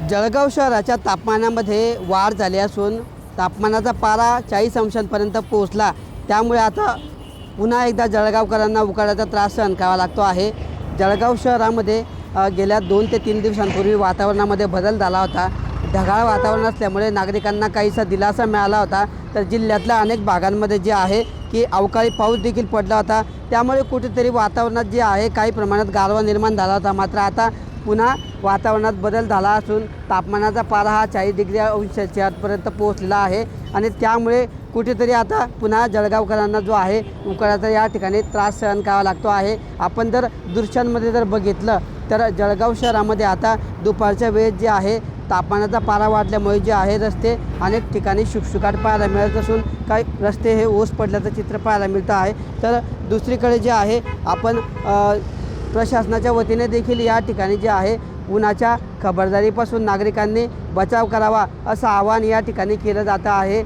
जळगाव शहराच्या तापमानामध्ये वाढ झाली असून तापमानाचा पारा 40 अंशांपर्यंत पोहोचला। त्यामुळे आता पुन्हा एकदा जळगावकरांना उकाड्याचा त्रास सहन करावा लागतो आहे। जळगाव शहरामध्ये गेल्या 2 ते 3 दिवसांपूर्वी वातावरणामध्ये बदल झाला होता। ढगाळ वातावरण असल्यामुळे नागरिकांना काहीसा दिलासा मिळाला होता। तर जिल्ह्यातल्या अनेक भागांमध्ये जे आहे की अवकाळी पाऊस देखील पडला होता। त्यामुळे कुठेतरी वातावरणात जे आहे काही प्रमाणात गारवा निर्माण झाला होता। मात्र आता पुन्हा वातावरणात बदल झाला असून तापमानाचा पारा हा 40 डिग्री अंश सेल्सिअसपर्यंत पोहोचलेला आहे आणि त्यामुळे कुठेतरी आता पुन्हा जळगावकरांना जो आहे उकाड्याचा या ठिकाणी त्रास सहन करावा लागतो आहे। आपण जर दृश्यांमध्ये जर बघितलं तर जळगाव शहरामध्ये आता दुपारच्या वेळेत जे आहे तापमानाचा पारा वाढल्यामुळे जे आहे रस्ते अनेक ठिकाणी शुकशुकाट पाहायला मिळत असून काही रस्ते हे ओस पडल्याचं चित्र पाहायला मिळतं आहे। तर दुसरीकडे जे आहे आपण प्रशासनाच्या वतीने देखील या ठिकाणी जे आहे उन्हाच्या खबरदारीपासून नागरिकांनी बचाव करावा असं आवाहन या ठिकाणी केलं जातं आहे।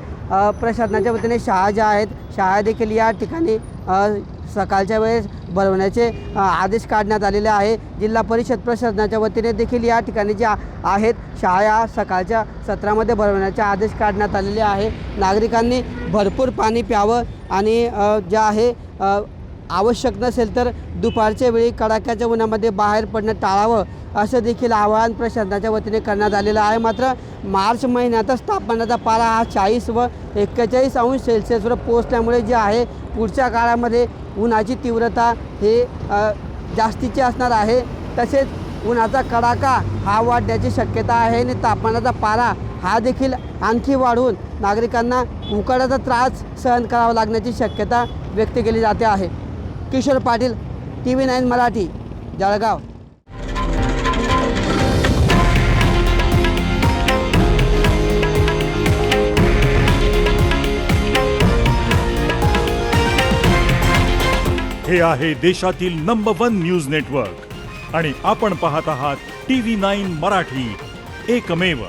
प्रशासनाच्या वतीने शाळा ज्या आहेत शाळा देखील या ठिकाणी सकाळच्या वेळेस भरवण्याचे आदेश काढण्यात आलेले आहे। जिल्हा परिषद प्रशासनाच्या वतीने देखील या ठिकाणी ज्या आहेत शाळा सकाळच्या सत्रामध्ये भरवण्याचे आदेश काढण्यात आलेले आहे। नागरिकांनी भरपूर पाणी प्यावं आणि जे आहे आवश्यक नसेल तर दुपारच्या वेळी कडाक्याच्या उन्हामध्ये बाहेर पडणं टाळावं असं देखील आवाहन प्रशासनाच्या वतीने करण्यात आलेलं आहे। मात्र मार्च महिन्यातच तापमानाचा पारा हा 40 व 41 अंश सेल्सिअसवर पोहोचल्यामुळे जे आहे पुढच्या काळामध्ये उन्हाची तीव्रता हे जास्तीची असणार आहे। तसेच उन्हाचा कडाका हा वाढण्याची शक्यता आहे आणि तापमानाचा पारा हा देखील आणखी वाढून नागरिकांना उकाड्याचा त्रास सहन करावा लागण्याची शक्यता व्यक्त केली जाते आहे। किशोर पाटील, TV9 मराठी, जळगाव। हे आहे देशातील नंबर 1 न्यूज नेटवर्क आणि आपण पाहत आहात TV9 मराठी, एकमेव।